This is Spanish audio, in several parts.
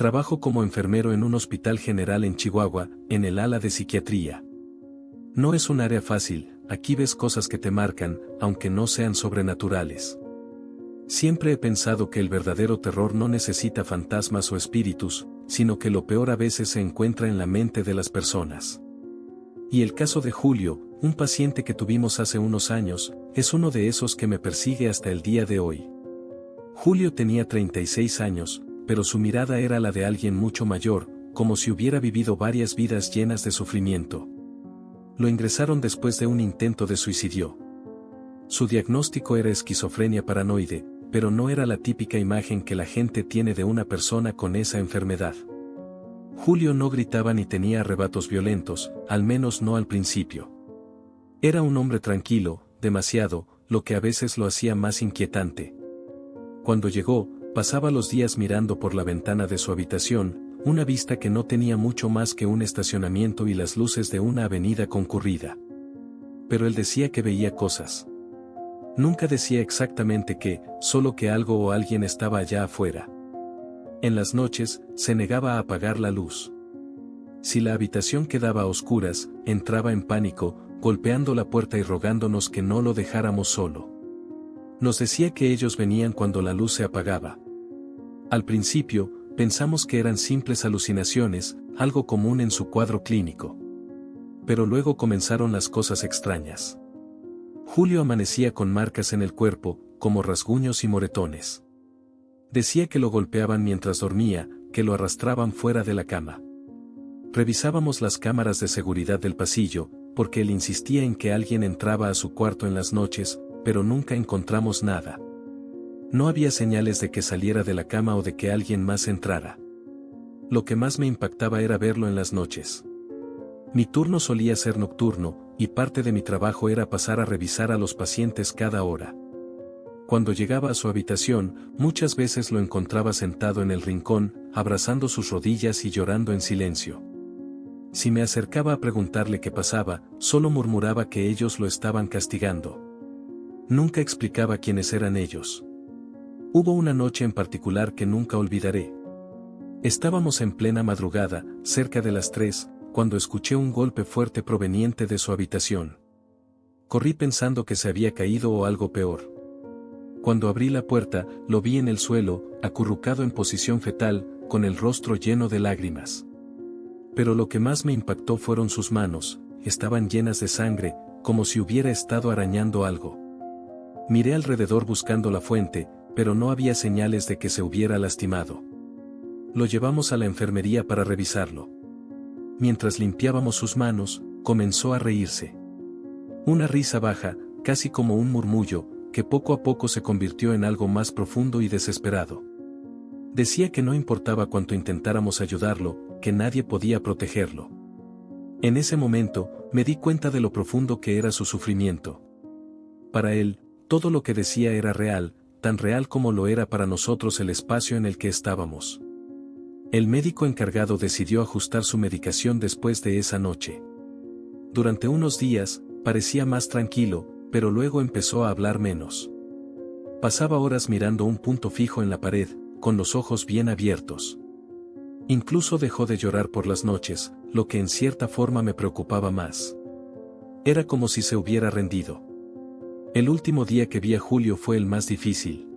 Trabajo como enfermero en un hospital general en Chihuahua, en el ala de psiquiatría. No es un área fácil, aquí ves cosas que te marcan, aunque no sean sobrenaturales. Siempre he pensado que el verdadero terror no necesita fantasmas o espíritus, sino que lo peor a veces se encuentra en la mente de las personas. Y el caso de Julio, un paciente que tuvimos hace unos años, es uno de esos que me persigue hasta el día de hoy. Julio tenía 36 años, pero su mirada era la de alguien mucho mayor, como si hubiera vivido varias vidas llenas de sufrimiento. Lo ingresaron después de un intento de suicidio. Su diagnóstico era esquizofrenia paranoide, pero no era la típica imagen que la gente tiene de una persona con esa enfermedad. Julio no gritaba ni tenía arrebatos violentos, al menos no al principio. Era un hombre tranquilo, demasiado, lo que a veces lo hacía más inquietante. Cuando llegó, pasaba los días mirando por la ventana de su habitación, una vista que no tenía mucho más que un estacionamiento y las luces de una avenida concurrida. Pero él decía que veía cosas. Nunca decía exactamente qué, solo que algo o alguien estaba allá afuera. En las noches, se negaba a apagar la luz. Si la habitación quedaba a oscuras, entraba en pánico, golpeando la puerta y rogándonos que no lo dejáramos solo. Nos decía que ellos venían cuando la luz se apagaba. Al principio, pensamos que eran simples alucinaciones, algo común en su cuadro clínico. Pero luego comenzaron las cosas extrañas. Julio amanecía con marcas en el cuerpo, como rasguños y moretones. Decía que lo golpeaban mientras dormía, que lo arrastraban fuera de la cama. Revisábamos las cámaras de seguridad del pasillo, porque él insistía en que alguien entraba a su cuarto en las noches, pero nunca encontramos nada. No había señales de que saliera de la cama o de que alguien más entrara. Lo que más me impactaba era verlo en las noches. Mi turno solía ser nocturno, y parte de mi trabajo era pasar a revisar a los pacientes cada hora. Cuando llegaba a su habitación, muchas veces lo encontraba sentado en el rincón, abrazando sus rodillas y llorando en silencio. Si me acercaba a preguntarle qué pasaba, solo murmuraba que ellos lo estaban castigando. Nunca explicaba quiénes eran ellos. Hubo una noche en particular que nunca olvidaré. Estábamos en plena madrugada, cerca de las 3, cuando escuché un golpe fuerte proveniente de su habitación. Corrí pensando que se había caído o algo peor. Cuando abrí la puerta, lo vi en el suelo, acurrucado en posición fetal, con el rostro lleno de lágrimas. Pero lo que más me impactó fueron sus manos, estaban llenas de sangre, como si hubiera estado arañando algo. Miré alrededor buscando la fuente, pero no había señales de que se hubiera lastimado. Lo llevamos a la enfermería para revisarlo. Mientras limpiábamos sus manos, comenzó a reírse. Una risa baja, casi como un murmullo, que poco a poco se convirtió en algo más profundo y desesperado. Decía que no importaba cuánto intentáramos ayudarlo, que nadie podía protegerlo. En ese momento, me di cuenta de lo profundo que era su sufrimiento. Para él, todo lo que decía era real, tan real como lo era para nosotros el espacio en el que estábamos. El médico encargado decidió ajustar su medicación después de esa noche. Durante unos días, parecía más tranquilo, pero luego empezó a hablar menos. Pasaba horas mirando un punto fijo en la pared, con los ojos bien abiertos. Incluso dejó de llorar por las noches, lo que en cierta forma me preocupaba más. Era como si se hubiera rendido. El último día que vi a Julio fue el más difícil.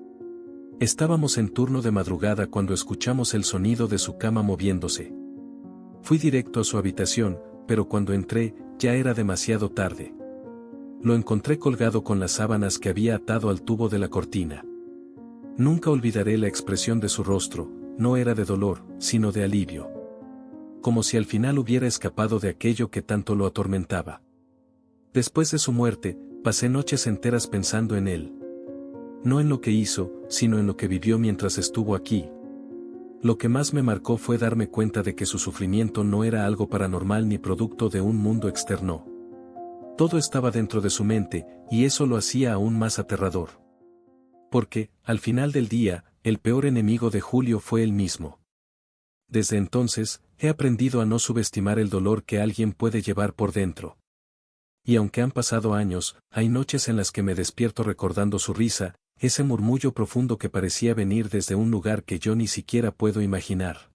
Estábamos en turno de madrugada cuando escuchamos el sonido de su cama moviéndose. Fui directo a su habitación, pero cuando entré, ya era demasiado tarde. Lo encontré colgado con las sábanas que había atado al tubo de la cortina. Nunca olvidaré la expresión de su rostro, no era de dolor, sino de alivio. Como si al final hubiera escapado de aquello que tanto lo atormentaba. Después de su muerte, pasé noches enteras pensando en él. No en lo que hizo, sino en lo que vivió mientras estuvo aquí. Lo que más me marcó fue darme cuenta de que su sufrimiento no era algo paranormal ni producto de un mundo externo. Todo estaba dentro de su mente, y eso lo hacía aún más aterrador. Porque, al final del día, el peor enemigo de Julio fue él mismo. Desde entonces, he aprendido a no subestimar el dolor que alguien puede llevar por dentro. Y aunque han pasado años, hay noches en las que me despierto recordando su risa, ese murmullo profundo que parecía venir desde un lugar que yo ni siquiera puedo imaginar.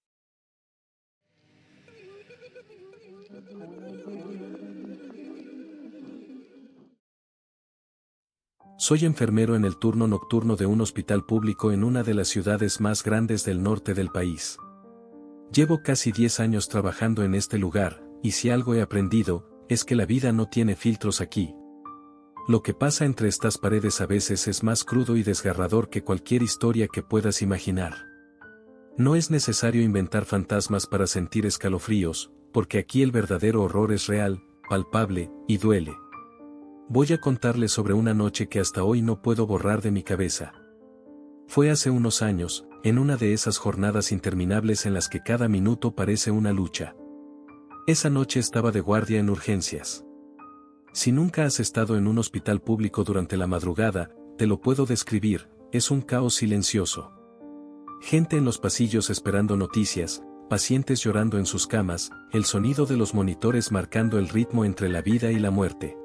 Soy enfermero en el turno nocturno de un hospital público en una de las ciudades más grandes del norte del país. Llevo casi 10 años trabajando en este lugar, y si algo he aprendido, es que la vida no tiene filtros aquí. Lo que pasa entre estas paredes a veces es más crudo y desgarrador que cualquier historia que puedas imaginar. No es necesario inventar fantasmas para sentir escalofríos, porque aquí el verdadero horror es real, palpable, y duele. Voy a contarles sobre una noche que hasta hoy no puedo borrar de mi cabeza. Fue hace unos años, en una de esas jornadas interminables en las que cada minuto parece una lucha. Esa noche estaba de guardia en urgencias. Si nunca has estado en un hospital público durante la madrugada, te lo puedo describir, es un caos silencioso. Gente en los pasillos esperando noticias, pacientes llorando en sus camas, el sonido de los monitores marcando el ritmo entre la vida y la muerte.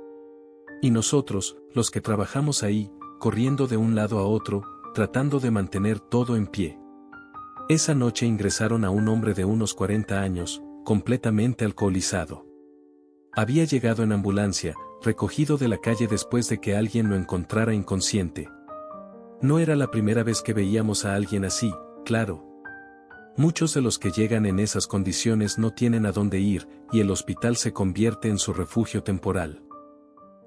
Y nosotros, los que trabajamos ahí, corriendo de un lado a otro, tratando de mantener todo en pie. Esa noche ingresaron a un hombre de unos 40 años, completamente alcoholizado. Había llegado en ambulancia, recogido de la calle después de que alguien lo encontrara inconsciente. No era la primera vez que veíamos a alguien así, claro. Muchos de los que llegan en esas condiciones no tienen a dónde ir, y el hospital se convierte en su refugio temporal.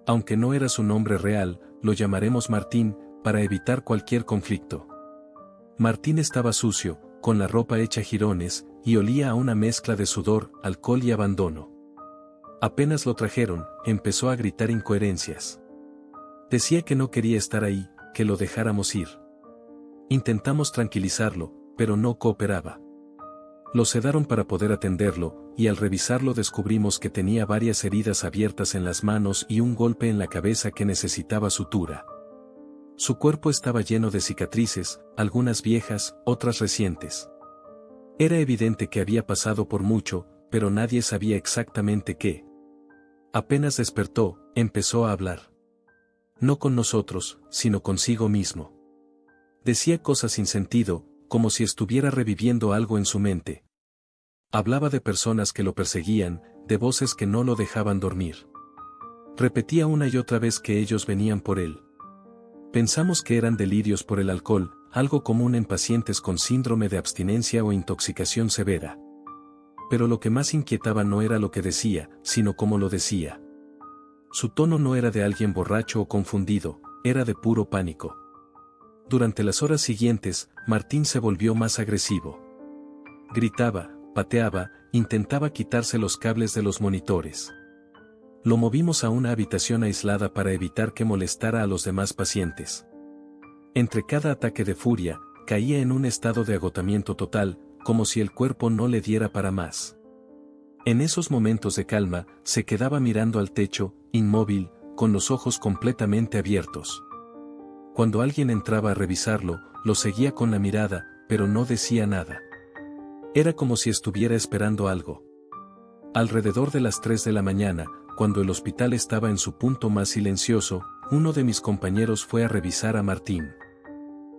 Aunque no era su nombre real, lo llamaremos Martín, para evitar cualquier conflicto. Martín estaba sucio, con la ropa hecha jirones, y olía a una mezcla de sudor, alcohol y abandono. Apenas lo trajeron, empezó a gritar incoherencias. Decía que no quería estar ahí, que lo dejáramos ir. Intentamos tranquilizarlo, pero no cooperaba. Lo sedaron para poder atenderlo, y al revisarlo descubrimos que tenía varias heridas abiertas en las manos y un golpe en la cabeza que necesitaba sutura. Su cuerpo estaba lleno de cicatrices, algunas viejas, otras recientes. Era evidente que había pasado por mucho, pero nadie sabía exactamente qué. Apenas despertó, empezó a hablar. No con nosotros, sino consigo mismo. Decía cosas sin sentido, como si estuviera reviviendo algo en su mente. Hablaba de personas que lo perseguían, de voces que no lo dejaban dormir. Repetía una y otra vez que ellos venían por él. Pensamos que eran delirios por el alcohol, algo común en pacientes con síndrome de abstinencia o intoxicación severa. Pero lo que más inquietaba no era lo que decía, sino cómo lo decía. Su tono no era de alguien borracho o confundido, era de puro pánico. Durante las horas siguientes, Martín se volvió más agresivo. Gritaba, pateaba, intentaba quitarse los cables de los monitores. Lo movimos a una habitación aislada para evitar que molestara a los demás pacientes. Entre cada ataque de furia, caía en un estado de agotamiento total, como si el cuerpo no le diera para más. En esos momentos de calma, se quedaba mirando al techo, inmóvil, con los ojos completamente abiertos. Cuando alguien entraba a revisarlo, lo seguía con la mirada, pero no decía nada. Era como si estuviera esperando algo. Alrededor de las 3 de la mañana, cuando el hospital estaba en su punto más silencioso, uno de mis compañeros fue a revisar a Martín.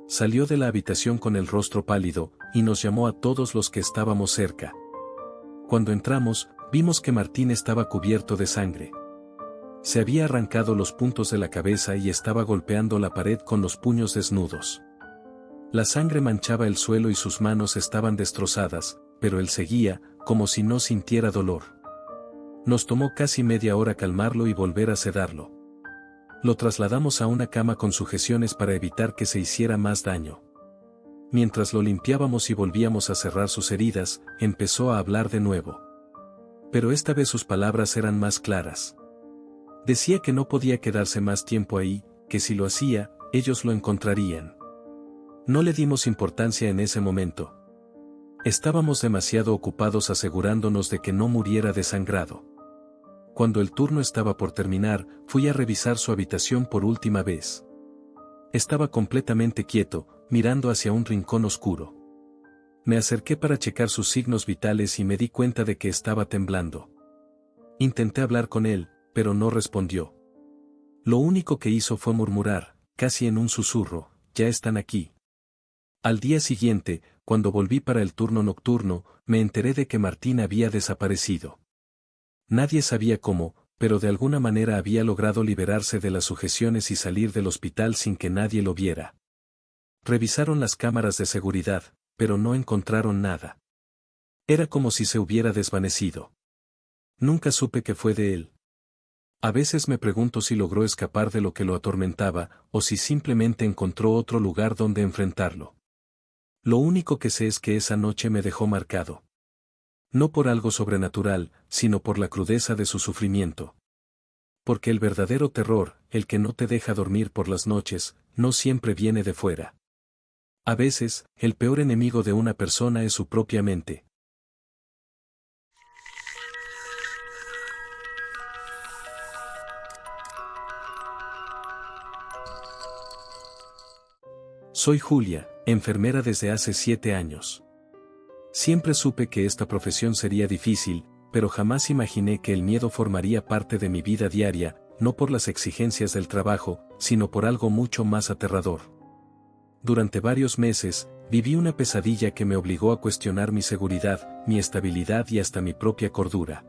Salió de la habitación con el rostro pálido, y nos llamó a todos los que estábamos cerca. Cuando entramos, vimos que Martín estaba cubierto de sangre. Se había arrancado los puntos de la cabeza y estaba golpeando la pared con los puños desnudos. La sangre manchaba el suelo y sus manos estaban destrozadas, pero él seguía, como si no sintiera dolor. Nos tomó casi media hora calmarlo y volver a sedarlo. Lo trasladamos a una cama con sujeciones para evitar que se hiciera más daño. Mientras lo limpiábamos y volvíamos a cerrar sus heridas, empezó a hablar de nuevo. Pero esta vez sus palabras eran más claras. Decía que no podía quedarse más tiempo ahí, que si lo hacía, ellos lo encontrarían. No le dimos importancia en ese momento. Estábamos demasiado ocupados asegurándonos de que no muriera desangrado. Cuando el turno estaba por terminar, fui a revisar su habitación por última vez. Estaba completamente quieto, mirando hacia un rincón oscuro. Me acerqué para checar sus signos vitales y me di cuenta de que estaba temblando. Intenté hablar con él, pero no respondió. Lo único que hizo fue murmurar, casi en un susurro, «Ya están aquí». Al día siguiente, cuando volví para el turno nocturno, me enteré de que Martín había desaparecido. Nadie sabía cómo, pero de alguna manera había logrado liberarse de las sujeciones y salir del hospital sin que nadie lo viera. Revisaron las cámaras de seguridad, pero no encontraron nada. Era como si se hubiera desvanecido. Nunca supe qué fue de él. A veces me pregunto si logró escapar de lo que lo atormentaba, o si simplemente encontró otro lugar donde enfrentarlo. Lo único que sé es que esa noche me dejó marcado. No por algo sobrenatural, sino por la crudeza de su sufrimiento. Porque el verdadero terror, el que no te deja dormir por las noches, no siempre viene de fuera. A veces, el peor enemigo de una persona es su propia mente. Soy Julia, enfermera desde hace 7 años. Siempre supe que esta profesión sería difícil, pero jamás imaginé que el miedo formaría parte de mi vida diaria, no por las exigencias del trabajo, sino por algo mucho más aterrador. Durante varios meses, viví una pesadilla que me obligó a cuestionar mi seguridad, mi estabilidad y hasta mi propia cordura.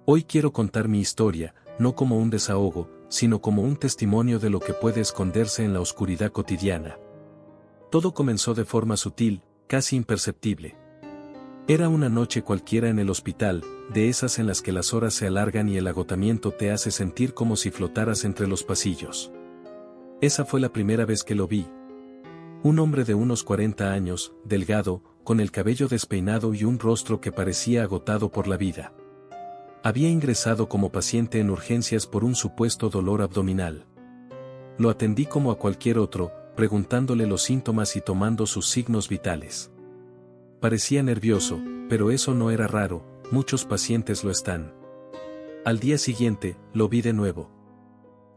Hoy quiero contar mi historia, no como un desahogo, sino como un testimonio de lo que puede esconderse en la oscuridad cotidiana. Todo comenzó de forma sutil, casi imperceptible. Era una noche cualquiera en el hospital, de esas en las que las horas se alargan y el agotamiento te hace sentir como si flotaras entre los pasillos. Esa fue la primera vez que lo vi. Un hombre de unos 40 años, delgado, con el cabello despeinado y un rostro que parecía agotado por la vida. Había ingresado como paciente en urgencias por un supuesto dolor abdominal. Lo atendí como a cualquier otro, preguntándole los síntomas y tomando sus signos vitales. Parecía nervioso, pero eso no era raro, muchos pacientes lo están. Al día siguiente, lo vi de nuevo.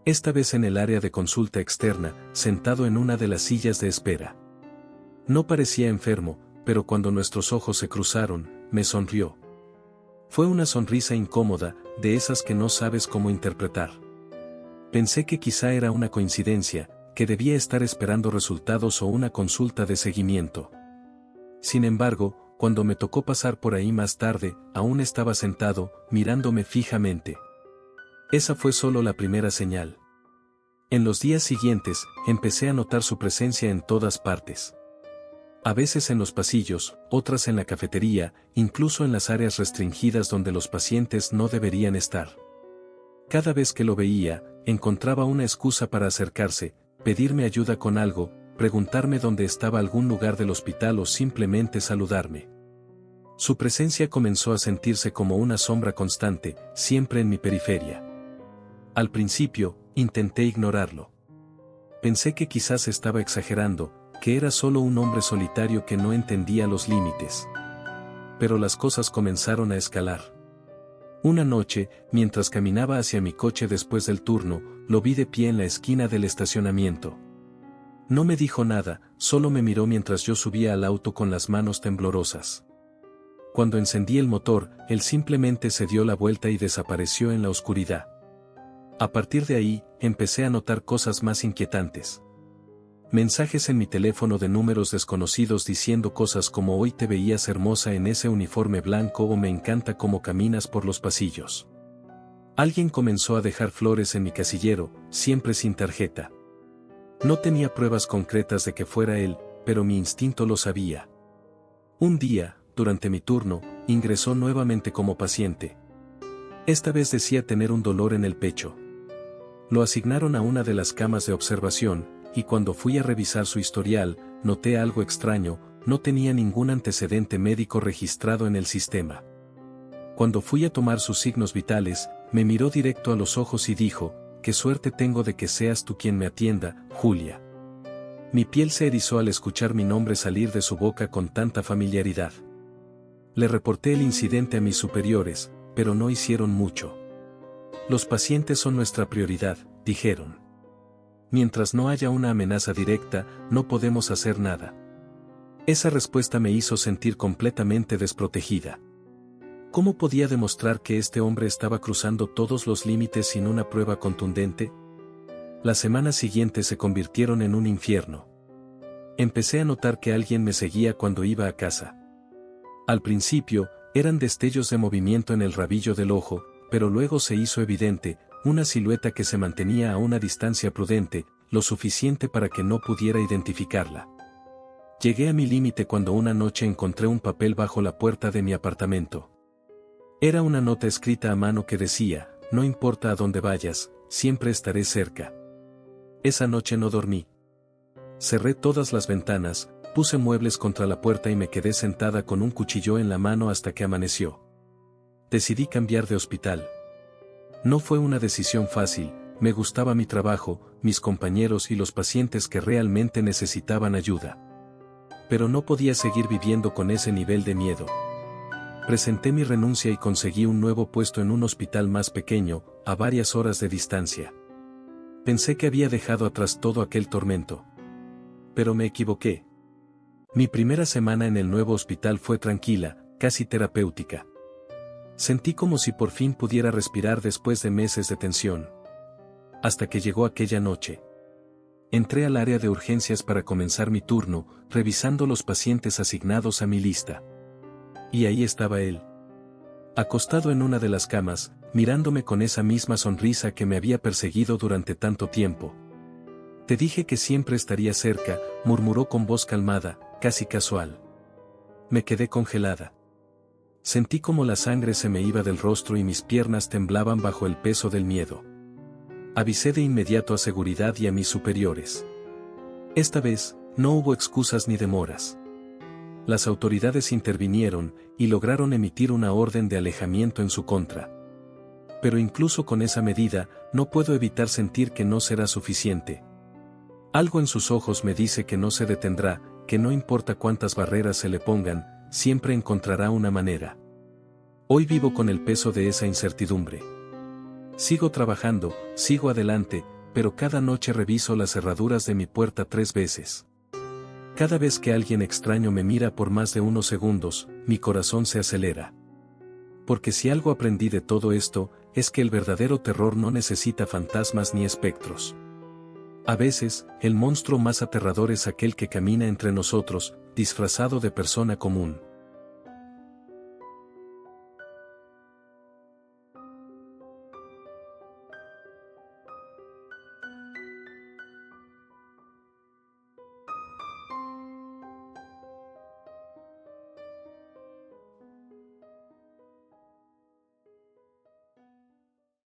Esta vez en el área de consulta externa, sentado en una de las sillas de espera. No parecía enfermo, pero cuando nuestros ojos se cruzaron, me sonrió. Fue una sonrisa incómoda, de esas que no sabes cómo interpretar. Pensé que quizá era una coincidencia, que debía estar esperando resultados o una consulta de seguimiento. Sin embargo, cuando me tocó pasar por ahí más tarde, aún estaba sentado, mirándome fijamente. Esa fue solo la primera señal. En los días siguientes, empecé a notar su presencia en todas partes. A veces en los pasillos, otras en la cafetería, incluso en las áreas restringidas donde los pacientes no deberían estar. Cada vez que lo veía, encontraba una excusa para acercarse, pedirme ayuda con algo, preguntarme dónde estaba algún lugar del hospital o simplemente saludarme. Su presencia comenzó a sentirse como una sombra constante, siempre en mi periferia. Al principio, intenté ignorarlo. Pensé que quizás estaba exagerando, que era solo un hombre solitario que no entendía los límites. Pero las cosas comenzaron a escalar. Una noche, mientras caminaba hacia mi coche después del turno, lo vi de pie en la esquina del estacionamiento. No me dijo nada, solo me miró mientras yo subía al auto con las manos temblorosas. Cuando encendí el motor, él simplemente se dio la vuelta y desapareció en la oscuridad. A partir de ahí, empecé a notar cosas más inquietantes. Mensajes en mi teléfono de números desconocidos diciendo cosas como hoy te veías hermosa en ese uniforme blanco o me encanta cómo caminas por los pasillos. Alguien comenzó a dejar flores en mi casillero, siempre sin tarjeta. No tenía pruebas concretas de que fuera él, pero mi instinto lo sabía. Un día, durante mi turno, ingresó nuevamente como paciente. Esta vez decía tener un dolor en el pecho. Lo asignaron a una de las camas de observación, y cuando fui a revisar su historial, noté algo extraño, no tenía ningún antecedente médico registrado en el sistema. Cuando fui a tomar sus signos vitales, me miró directo a los ojos y dijo, «Qué suerte tengo de que seas tú quien me atienda, Julia». Mi piel se erizó al escuchar mi nombre salir de su boca con tanta familiaridad. Le reporté el incidente a mis superiores, pero no hicieron mucho. «Los pacientes son nuestra prioridad», dijeron. «Mientras no haya una amenaza directa, no podemos hacer nada». Esa respuesta me hizo sentir completamente desprotegida. ¿Cómo podía demostrar que este hombre estaba cruzando todos los límites sin una prueba contundente? Las semanas siguientes se convirtieron en un infierno. Empecé a notar que alguien me seguía cuando iba a casa. Al principio, eran destellos de movimiento en el rabillo del ojo, pero luego se hizo evidente, una silueta que se mantenía a una distancia prudente, lo suficiente para que no pudiera identificarla. Llegué a mi límite cuando una noche encontré un papel bajo la puerta de mi apartamento. Era una nota escrita a mano que decía: no importa a dónde vayas, siempre estaré cerca. Esa noche no dormí. Cerré todas las ventanas, puse muebles contra la puerta y me quedé sentada con un cuchillo en la mano hasta que amaneció. Decidí cambiar de hospital. No fue una decisión fácil, me gustaba mi trabajo, mis compañeros y los pacientes que realmente necesitaban ayuda. Pero no podía seguir viviendo con ese nivel de miedo. Presenté mi renuncia y conseguí un nuevo puesto en un hospital más pequeño, a varias horas de distancia. Pensé que había dejado atrás todo aquel tormento. Pero me equivoqué. Mi primera semana en el nuevo hospital fue tranquila, casi terapéutica. Sentí como si por fin pudiera respirar después de meses de tensión. Hasta que llegó aquella noche. Entré al área de urgencias para comenzar mi turno, revisando los pacientes asignados a mi lista. Y ahí estaba él. Acostado en una de las camas, mirándome con esa misma sonrisa que me había perseguido durante tanto tiempo. Te dije que siempre estaría cerca, murmuró con voz calmada, casi casual. Me quedé congelada. Sentí como la sangre se me iba del rostro y mis piernas temblaban bajo el peso del miedo. Avisé de inmediato a seguridad y a mis superiores. Esta vez, no hubo excusas ni demoras. Las autoridades intervinieron, y lograron emitir una orden de alejamiento en su contra. Pero incluso con esa medida, no puedo evitar sentir que no será suficiente. Algo en sus ojos me dice que no se detendrá, que no importa cuántas barreras se le pongan, siempre encontrará una manera. Hoy vivo con el peso de esa incertidumbre. Sigo trabajando, sigo adelante, pero cada noche reviso las cerraduras de mi puerta 3 veces. Cada vez que alguien extraño me mira por más de unos segundos, mi corazón se acelera. Porque si algo aprendí de todo esto, es que el verdadero terror no necesita fantasmas ni espectros. A veces, el monstruo más aterrador es aquel que camina entre nosotros, disfrazado de persona común.